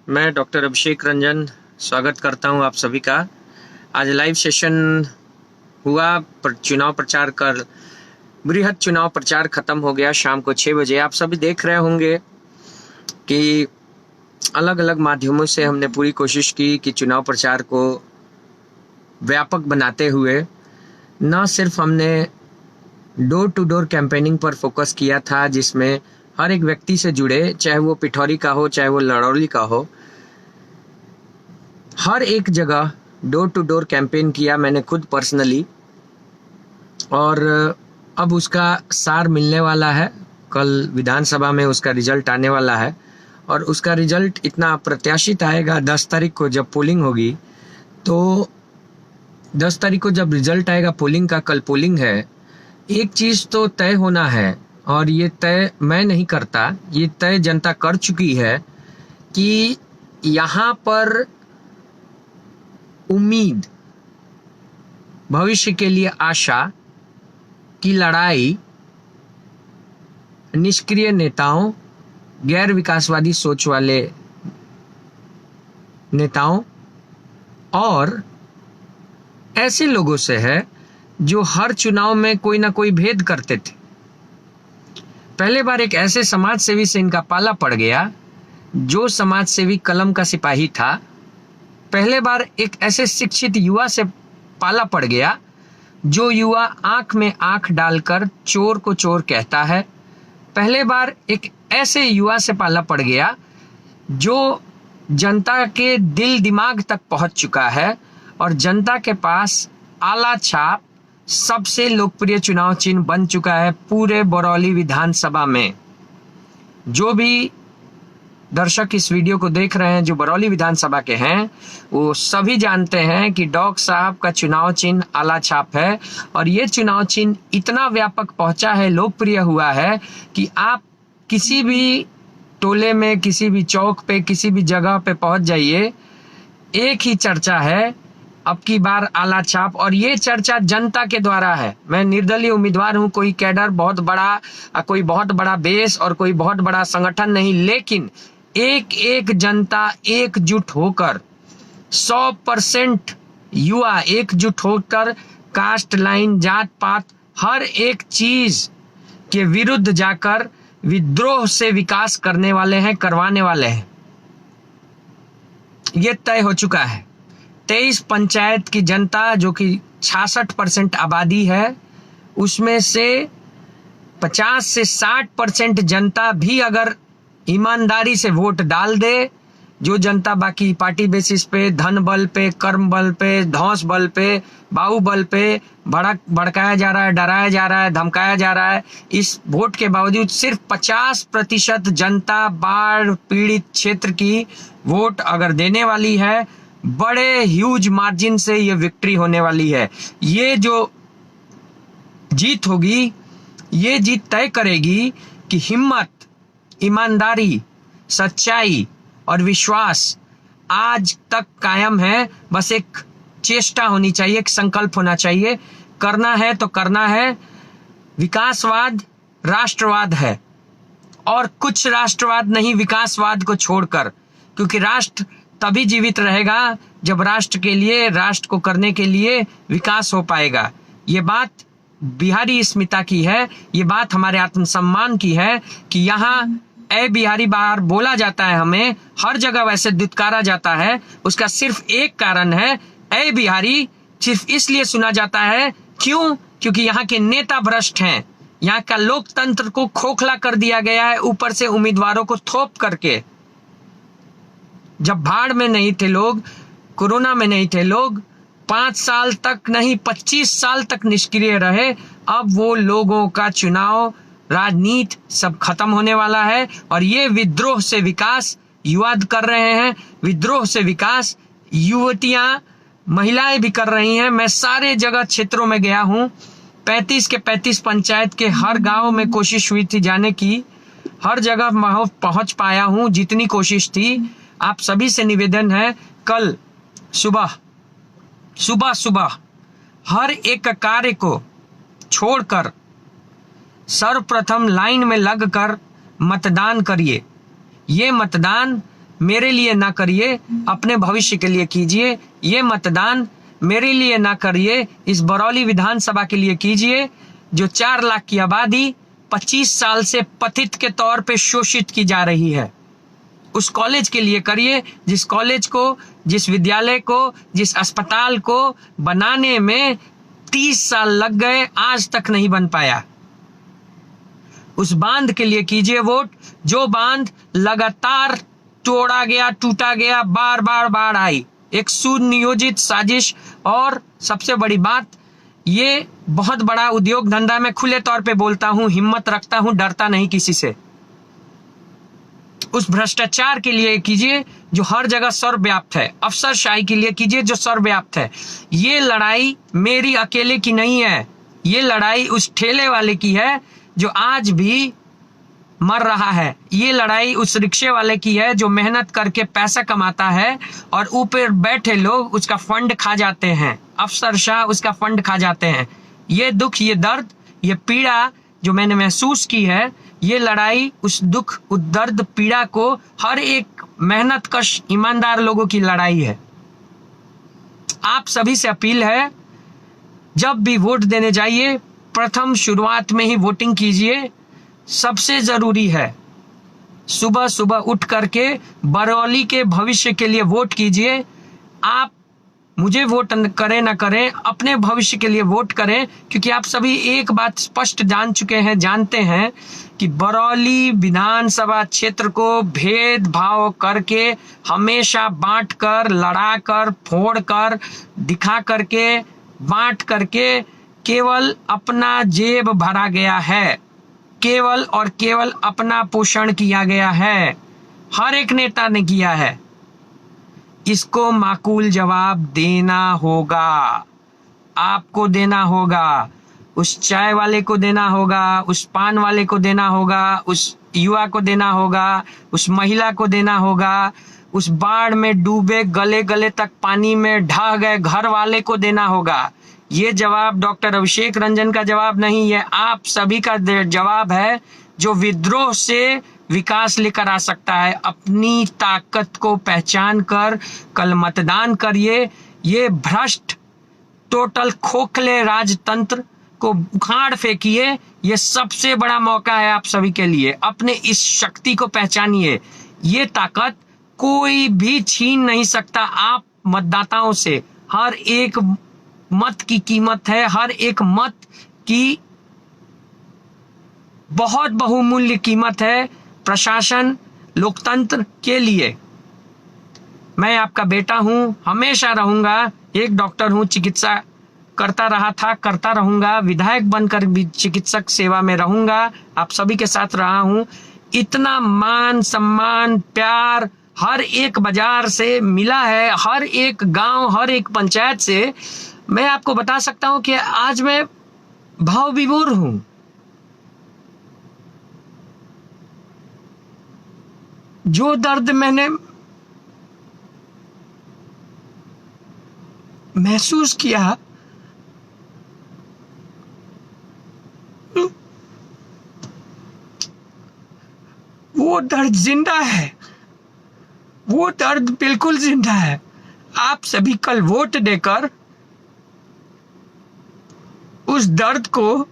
मैं डॉक्टर अभिषेक रंजन स्वागत करता हूं आप सभी का। आज लाइव सेशन हुआ पर चुनाव प्रचार कर बृहद चुनाव प्रचार खत्म हो गया शाम को 6 बजे। आप सभी देख रहे होंगे कि अलग अलग माध्यमों से हमने पूरी कोशिश की कि चुनाव प्रचार को व्यापक बनाते हुए न सिर्फ हमने डोर टू डोर कैंपेनिंग पर फोकस किया था, जिसमें हर एक व्यक्ति से जुड़े, चाहे वो पिठौरी का हो चाहे वो लड़ौली का हो, हर एक जगह डोर टू डोर कैंपेन किया मैंने खुद पर्सनली। और अब उसका सार मिलने वाला है। कल विधानसभा में उसका रिजल्ट आने वाला है और उसका रिजल्ट इतना अप्रत्याशित आएगा 10 तारीख को जब पोलिंग होगी। तो 10 तारीख को जब रिजल्ट आएगा पोलिंग का, कल पोलिंग है, एक चीज़ तो तय होना है और ये तय मैं नहीं करता, ये तय जनता कर चुकी है कि यहाँ पर उम्मीद, भविष्य के लिए आशा की लड़ाई निष्क्रिय नेताओं, गैर विकासवादी सोच वाले नेताओं और ऐसे लोगों से है जो हर चुनाव में कोई ना कोई भेद करते थे। पहले बार एक ऐसे समाज सेवी से इनका पाला पड़ गया जो समाज सेवी कलम का सिपाही था। पहले बार एक ऐसे शिक्षित युवा से पाला पड़ गया जो युवा आंख में आंख डालकर चोर को चोर कहता है। पहले बार एक ऐसे युवा से पाला पड़ गया जो जनता के दिल दिमाग तक पहुंच चुका है और जनता के पास आला छाप सबसे लोकप्रिय चुनाव चिन्ह बन चुका है पूरे बरौली विधानसभा में। जो भी दर्शक इस वीडियो को देख रहे हैं जो बरौली विधानसभा के हैं, वो सभी जानते हैं कि डॉक्टर साहब का चुनाव चिन्ह आला छाप है और ये चुनाव चिन्ह इतना व्यापक पहुंचा है, लोकप्रिय हुआ है कि आप किसी भी टोले में, किसी भी चौक पे, किसी भी जगह पे पहुंच जाइए, एक ही चर्चा है, अब की बार आला छाप। और ये चर्चा जनता के द्वारा है। मैं निर्दलीय उम्मीदवार हूं, कोई कैडर बहुत बड़ा, कोई बहुत बड़ा बेस और कोई बहुत बड़ा संगठन नहीं, लेकिन एक एक जनता एकजुट होकर 100% युवा एकजुट होकर कास्ट लाइन, जात पात, हर एक चीज के विरुद्ध जाकर विद्रोह से विकास करने वाले हैं, करवाने वाले हैं। ये तय हो चुका है। 23 पंचायत की जनता जो कि 66% आबादी है, उसमें से 50 से 60% जनता भी अगर ईमानदारी से वोट डाल दे, जो जनता बाकी पार्टी बेसिस पे, धन बल पे, कर्म बल पे, धौंस बल पे, बाहुबल पे भड़काया जा रहा है, डराया जा रहा है, धमकाया जा रहा है, इस वोट के बावजूद सिर्फ 50% जनता बाढ़ पीड़ित क्षेत्र की वोट अगर देने वाली है, बड़े ह्यूज मार्जिन से ये विक्ट्री होने वाली है। ये जो जीत होगी, ये जीत तय करेगी कि हिम्मत, ईमानदारी, सच्चाई और विश्वास आज तक कायम है। बस एक चेष्टा होनी चाहिए, एक संकल्प होना चाहिए। करना है तो करना है। विकासवाद राष्ट्रवाद है और कुछ राष्ट्रवाद नहीं विकासवाद को छोड़कर, क्योंकि राष्ट्र तभी जीवित रहेगा जब राष्ट्र के लिए, राष्ट्र को करने के लिए विकास हो पाएगा। ये बात बिहारी अस्मिता की है, ये बात हमारे आत्मसम्मान की है कि यहाँ ए बिहारी बाहर बोला जाता है, हमें हर जगह वैसे दुत्कारा जाता है। उसका सिर्फ एक कारण है, ए बिहारी सिर्फ इसलिए सुना जाता है, क्यों? क्योंकि यहाँ के नेता भ्रष्ट हैं, यहाँ का लोकतंत्र को खोखला कर दिया गया है, ऊपर से उम्मीदवारों को थोप करके। जब भाड़ में नहीं थे लोग, कोरोना में नहीं थे लोग, 5 साल तक नहीं 25 साल तक निष्क्रिय रहे। अब वो लोगों का चुनाव, राजनीति सब खत्म होने वाला है और ये विद्रोह से विकास युवा कर रहे हैं, विद्रोह से विकास युवतियां, महिलाएं भी कर रही हैं। मैं सारे जगह क्षेत्रों में गया हूं, 35 के 35 पंचायत के हर गांव में कोशिश हुई थी जाने की, हर जगह पहुंच पाया हूं जितनी कोशिश थी। आप सभी से निवेदन है, कल सुबह हर एक कार्य को छोड़कर सर्वप्रथम लाइन में लगकर मतदान करिए। ये मतदान मेरे लिए ना करिए, अपने भविष्य के लिए कीजिए। ये मतदान मेरे लिए ना करिए, इस बरौली विधानसभा के लिए कीजिए, जो 4 लाख की आबादी 25 साल से पतित के तौर पे शोषित की जा रही है। उस कॉलेज के लिए करिए, जिस कॉलेज को, जिस विद्यालय को, जिस अस्पताल को बनाने में 30 साल लग गए, आज तक नहीं बन पाया। उस बांध के लिए कीजिए वोट, जो बांध लगातार तोड़ा गया, टूटा गया, बार बार बाढ़ आई। एक सुनियोजित साजिश। और सबसे बड़ी बात, ये बहुत बड़ा उद्योग धंधा, मैं खुले तौर पे बोलता हूं, हिम्मत रखता हूं, डरता नहीं किसी से। उस भ्रष्टाचार के लिए कीजिए जो हर जगह सर्वव्याप्त है, अफसरशाही के लिए कीजिए जो सर्वव्याप्त है। ये लड़ाई मेरी अकेले की नहीं है, ये लड़ाई उस ठेले वाले की है जो आज भी मर रहा है। ये लड़ाई उस रिक्शे वाले की है जो मेहनत करके पैसा कमाता है और ऊपर बैठे लोग उसका फंड खा जाते हैं, अफसरशाह उसका फंड खा जाते हैं। ये दुख, ये दर्द, ये पीड़ा जो मैंने महसूस की है, ये लड़ाई उस दुख, उस दर्द, पीड़ा को हर एक मेहनत कश ईमानदार लोगों की लड़ाई है। आप सभी से अपील है, जब भी वोट देने जाइए, प्रथम शुरुआत में ही वोटिंग कीजिए। सबसे जरूरी है सुबह सुबह उठ करके बरौली के भविष्य के लिए वोट कीजिए। आप मुझे वोट करें ना करें, अपने भविष्य के लिए वोट करें, क्योंकि आप सभी एक बात स्पष्ट जान चुके हैं, जानते हैं कि बरौली विधानसभा क्षेत्र को भेदभाव करके, हमेशा बांट कर, लड़ा कर, फोड़ कर, दिखा करके, बांट करके केवल अपना जेब भरा गया है, केवल और केवल अपना पोषण किया गया है, हर एक नेता ने किया है। इसको माकूल जवाब देना होगा, आपको देना होगा, उस चाय वाले को देना होगा, उस पान वाले को देना होगा, उस युवा को देना होगा, उस महिला को देना होगा, उस बाढ़ में डूबे गले गले तक पानी में ढह गए घर वाले को देना होगा। ये जवाब डॉक्टर अभिषेक रंजन का जवाब नहीं, ये आप सभी का जवाब है, जो विद्रोह से विकास लेकर आ सकता है। अपनी ताकत को पहचान कर कल मतदान करिए। ये भ्रष्ट, टोटल खोखले राजतंत्र को उखाड़ फेंकिए। ये सबसे बड़ा मौका है आप सभी के लिए। अपने इस शक्ति को पहचानिए। ये ताकत कोई भी छीन नहीं सकता आप मतदाताओं से। हर एक मत की कीमत है, हर एक मत की बहुत बहुमूल्य कीमत है प्रशासन, लोकतंत्र के लिए। मैं आपका बेटा हूं, हमेशा रहूंगा, एक डॉक्टर हूं, चिकित्सा करता रहा था, करता रहूंगा, विधायक बनकर भी चिकित्सक सेवा में रहूंगा, आप सभी के साथ रहा हूं। इतना मान सम्मान, प्यार हर एक बाजार से मिला है, हर एक गांव, हर एक पंचायत से। मैं आपको बता सकता हूं कि आज मैं भाव विभोर हूं। जो दर्द मैंने महसूस किया, वो दर्द जिंदा है, वो दर्द बिल्कुल जिंदा है। आप सभी कल वोट देकर उस दर्द को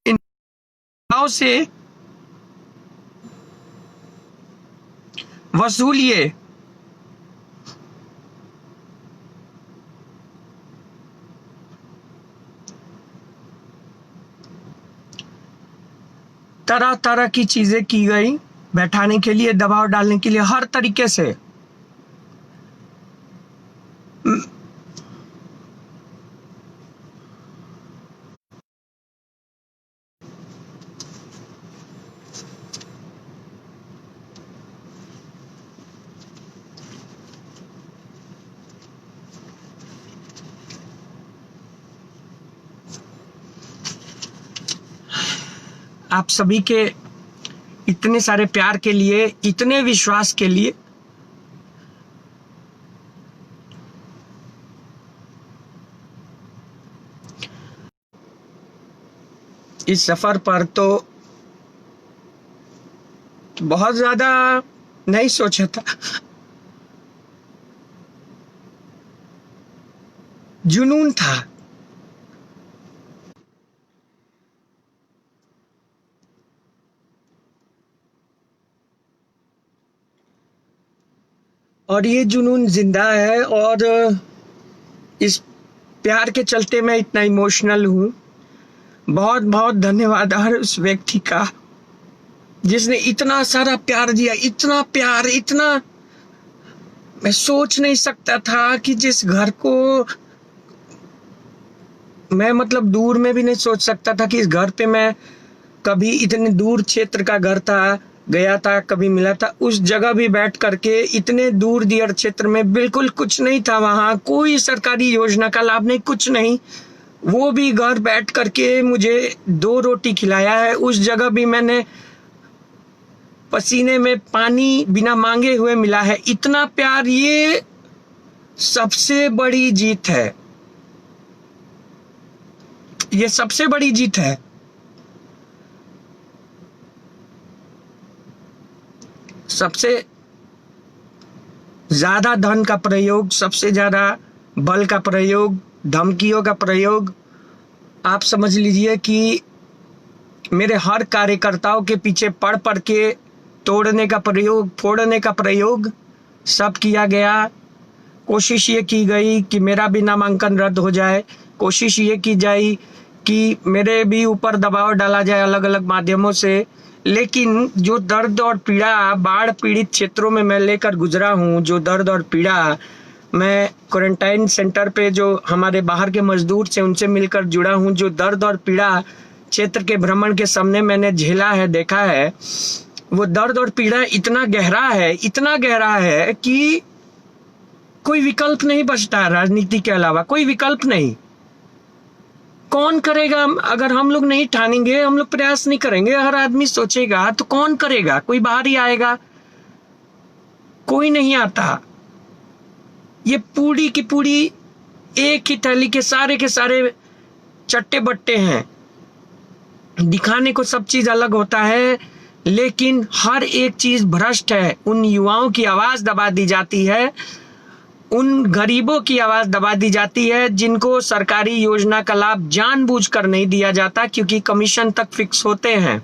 इन भाव से वसूलिए। तरह तरह की चीजें की गई, बैठाने के लिए, दबाव डालने के लिए, हर तरीके से। आप सभी के इतने सारे प्यार के लिए, इतने विश्वास के लिए इस सफर पर तो बहुत ज्यादा नहीं सोचा था। जुनून था। और ये जुनून जिंदा है, और इस प्यार के चलते मैं इतना इमोशनल हूँ। बहुत बहुत धन्यवाद हर उस व्यक्ति का जिसने इतना सारा प्यार दिया, इतना प्यार, इतना। मैं सोच नहीं सकता था कि जिस घर को मैं मतलब दूर में भी नहीं सोच सकता था कि इस घर पे मैं कभी इतने दूर क्षेत्र का घर था, गया था, कभी मिला था, उस जगह भी बैठ करके इतने दूर दियर क्षेत्र में बिल्कुल कुछ नहीं था, वहाँ कोई सरकारी योजना का लाभ नहीं, कुछ नहीं। वो भी घर बैठ करके मुझे 2 रोटी खिलाया है। उस जगह भी मैंने पसीने में पानी बिना मांगे हुए मिला है। इतना प्यार, ये सबसे बड़ी जीत है, ये सबसे बड़ी जीत है। सबसे ज्यादा धन का प्रयोग, सबसे ज्यादा बल का प्रयोग, धमकियों का प्रयोग, आप समझ लीजिए कि मेरे हर कार्यकर्ताओं के पीछे पड़ पड़ के तोड़ने का प्रयोग, फोड़ने का प्रयोग सब किया गया। कोशिश ये की गई कि मेरा भी नामांकन रद्द हो जाए, कोशिश ये की जाए कि मेरे भी ऊपर दबाव डाला जाए अलग अलग माध्यमों से। लेकिन जो दर्द और पीड़ा बाढ़ पीड़ित क्षेत्रों में मैं लेकर गुजरा हूँ, जो दर्द और पीड़ा मैं क्वारंटाइन सेंटर पे जो हमारे बाहर के मजदूर से उनसे मिलकर जुड़ा हूँ, जो दर्द और पीड़ा क्षेत्र के भ्रमण के सामने मैंने झेला है, देखा है, वो दर्द और पीड़ा इतना गहरा है, इतना गहरा है कि कोई विकल्प नहीं बचता राजनीति के अलावा, कोई विकल्प नहीं। कौन करेगा? अगर हम लोग नहीं ठानेंगे, हम लोग प्रयास नहीं करेंगे, हर आदमी सोचेगा, तो कौन करेगा? कोई बाहर ही आएगा? कोई नहीं आता। ये पूरी की पूरी एक ही थैली के सारे चट्टे बट्टे हैं। दिखाने को सब चीज अलग होता है, लेकिन हर एक चीज भ्रष्ट है। उन युवाओं की आवाज दबा दी जाती है, उन गरीबों की आवाज दबा दी जाती है जिनको सरकारी योजना का लाभ जानबूझकर नहीं दिया जाता, क्योंकि कमीशन तक फिक्स होते हैं।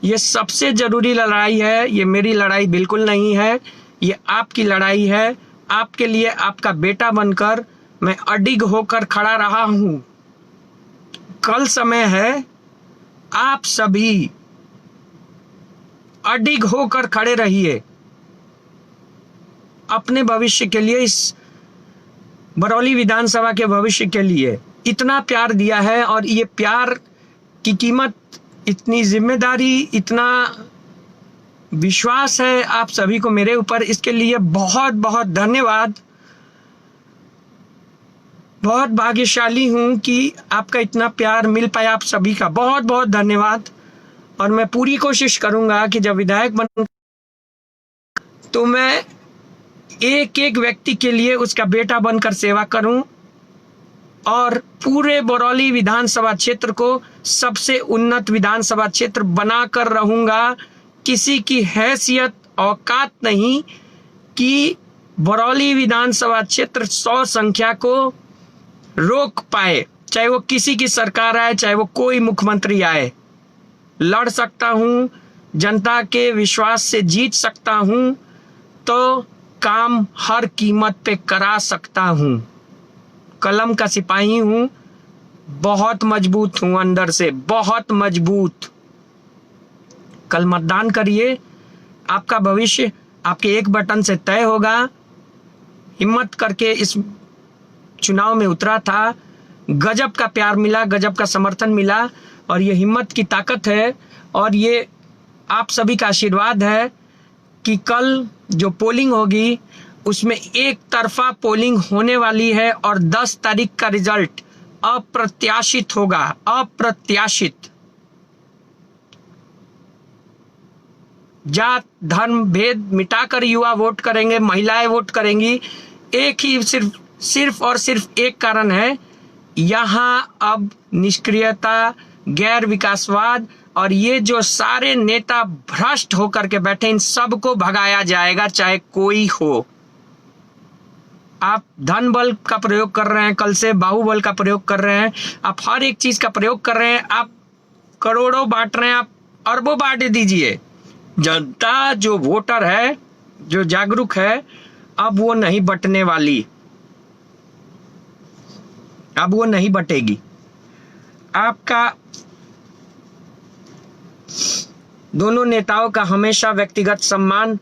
ये सबसे जरूरी लड़ाई है। ये मेरी लड़ाई बिल्कुल नहीं है, ये आपकी लड़ाई है। आपके लिए आपका बेटा बनकर मैं अडिग होकर खड़ा रहा हूं। कल समय है, आप सभी अडिग होकर खड़े रहिए अपने भविष्य के लिए, इस बरौली विधानसभा के भविष्य के लिए। इतना प्यार दिया है, और ये प्यार की कीमत, इतनी जिम्मेदारी, इतना विश्वास है आप सभी को मेरे ऊपर, इसके लिए बहुत बहुत धन्यवाद। बहुत भाग्यशाली हूं कि आपका इतना प्यार मिल पाया, आप सभी का बहुत बहुत धन्यवाद। और मैं पूरी कोशिश करूंगा कि जब विधायक बन तो मैं एक एक व्यक्ति के लिए उसका बेटा बनकर सेवा करूं, और पूरे बरौली विधानसभा क्षेत्र को सबसे उन्नत विधानसभा क्षेत्र बनाकर रहूंगा। किसी की हैसियत, औकात नहीं कि बरौली विधानसभा क्षेत्र 100 संख्या को रोक पाए, चाहे वो किसी की सरकार आए, चाहे वो कोई मुख्यमंत्री आए। लड़ सकता हूं, जनता के विश्वास से जीत सकता हूं, तो काम हर कीमत पे करा सकता हूं। कलम का सिपाही हूं, बहुत मजबूत हूं अंदर से, बहुत मजबूत। कल मतदान करिए, आपका भविष्य आपके एक बटन से तय होगा। हिम्मत करके इस चुनाव में उतरा था, गजब का प्यार मिला, गजब का समर्थन मिला, और ये हिम्मत की ताकत है, और ये आप सभी का आशीर्वाद है कि कल जो पोलिंग होगी उसमें एक तरफा पोलिंग होने वाली है, और 10 तारीख का रिजल्ट अप्रत्याशित होगा, अप्रत्याशित। जात धर्म भेद मिटाकर युवा वोट करेंगे, महिलाएं वोट करेंगी। एक ही सिर्फ और सिर्फ एक कारण है, यहां अब निष्क्रियता, गैर विकासवाद और ये जो सारे नेता भ्रष्ट होकर के बैठे, इन सबको भगाया जाएगा, चाहे कोई हो। आप धन बल का प्रयोग कर रहे हैं, कल से बाहुबल का प्रयोग कर रहे हैं, आप हर एक चीज का प्रयोग कर रहे हैं, आप करोड़ों बांट रहे हैं, आप अरबों बांट दीजिए। जनता जो वोटर है, जो जागरूक है, अब वो नहीं बंटने वाली, अब वो नहीं बटेगी। आपका दोनों नेताओं का हमेशा व्यक्तिगत सम्मान,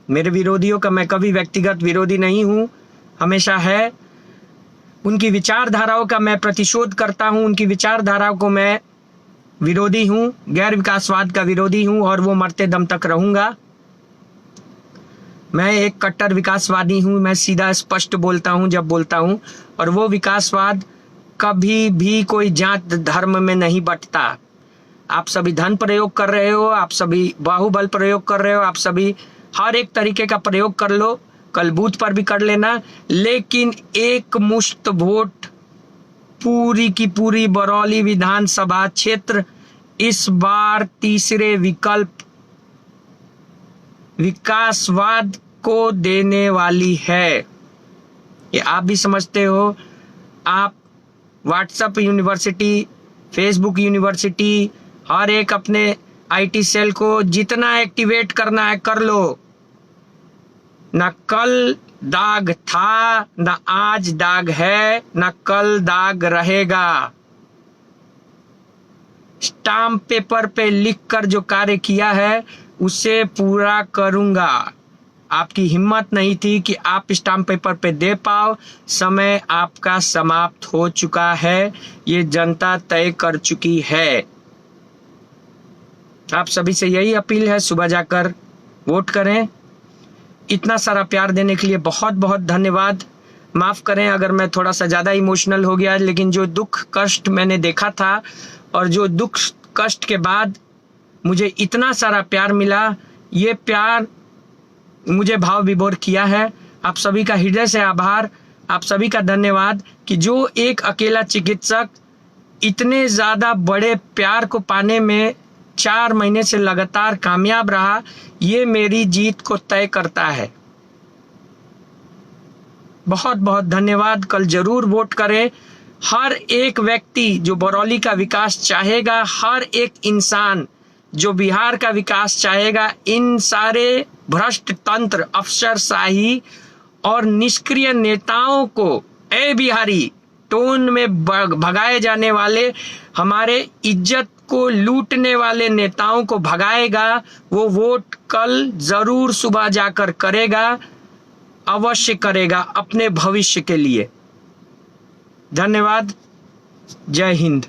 मेरे विरोधियों का मैं कभी व्यक्तिगत विरोधी नहीं हूं, हमेशा है। उनकी विचारधाराओं का मैं प्रतिशोध करता हूं, उनकी विचारधाराओं को मैं विरोधी हूं, गैर विकासवाद का विरोधी हूं और वो मरते दम तक रहूंगा। मैं एक कट्टर विकासवादी हूं, मैं सीधा स्पष्ट बोलता हूं जब बोलता हूं, और वो विकासवाद कभी भी कोई जात धर्म में नहीं बंटता। आप सभी धन प्रयोग कर रहे हो, आप सभी बाहुबल प्रयोग कर रहे हो, आप सभी हर एक तरीके का प्रयोग कर लो, कल बूथ पर भी कर लेना, लेकिन एक मुश्त वोट पूरी की पूरी बरौली विधानसभा क्षेत्र इस बार तीसरे विकल्प विकासवाद को देने वाली है। ये आप भी समझते हो। आप व्हाट्सएप यूनिवर्सिटी, फेसबुक यूनिवर्सिटी, हर एक अपने आईटी सेल को जितना एक्टिवेट करना है कर लो। न कल दाग था, न आज दाग है, न कल दाग रहेगा। स्टाम्प पेपर पे लिखकर जो कार्य किया है उसे पूरा करूंगा। आपकी हिम्मत नहीं थी कि आप स्टाम्प पेपर पे दे पाओ, समय आपका समाप्त हो चुका है, ये जनता तय कर चुकी है। आप सभी से यही अपील है, सुबह जाकर वोट करें। इतना सारा प्यार देने के लिए बहुत बहुत धन्यवाद। माफ करें अगर मैं थोड़ा सा ज्यादा इमोशनल हो गया, लेकिन जो दुख कष्ट मैंने देखा था और जो दुख कष्ट के बाद मुझे इतना सारा प्यार मिला, ये प्यार मुझे भाव विभोर किया है। आप सभी का हृदय से आभार, आप सभी का धन्यवाद कि जो एक अकेला चिकित्सक इतने ज्यादा बड़े प्यार को पाने में 4 महीने से लगातार कामयाब रहा, ये मेरी जीत को तय करता है। बहुत बहुत धन्यवाद। कल जरूर वोट करें। हर एक व्यक्ति जो बरौली का विकास चाहेगा, हर एक इंसान जो बिहार का विकास चाहेगा, इन सारे भ्रष्ट तंत्र, अफसरशाही और निष्क्रिय नेताओं को, ए बिहारी टोन में भगाए जाने वाले, हमारे इज्जत को लूटने वाले नेताओं को भगाएगा। वो वोट कल जरूर सुबह जाकर करेगा, अवश्य करेगा अपने भविष्य के लिए। धन्यवाद। जय हिंद।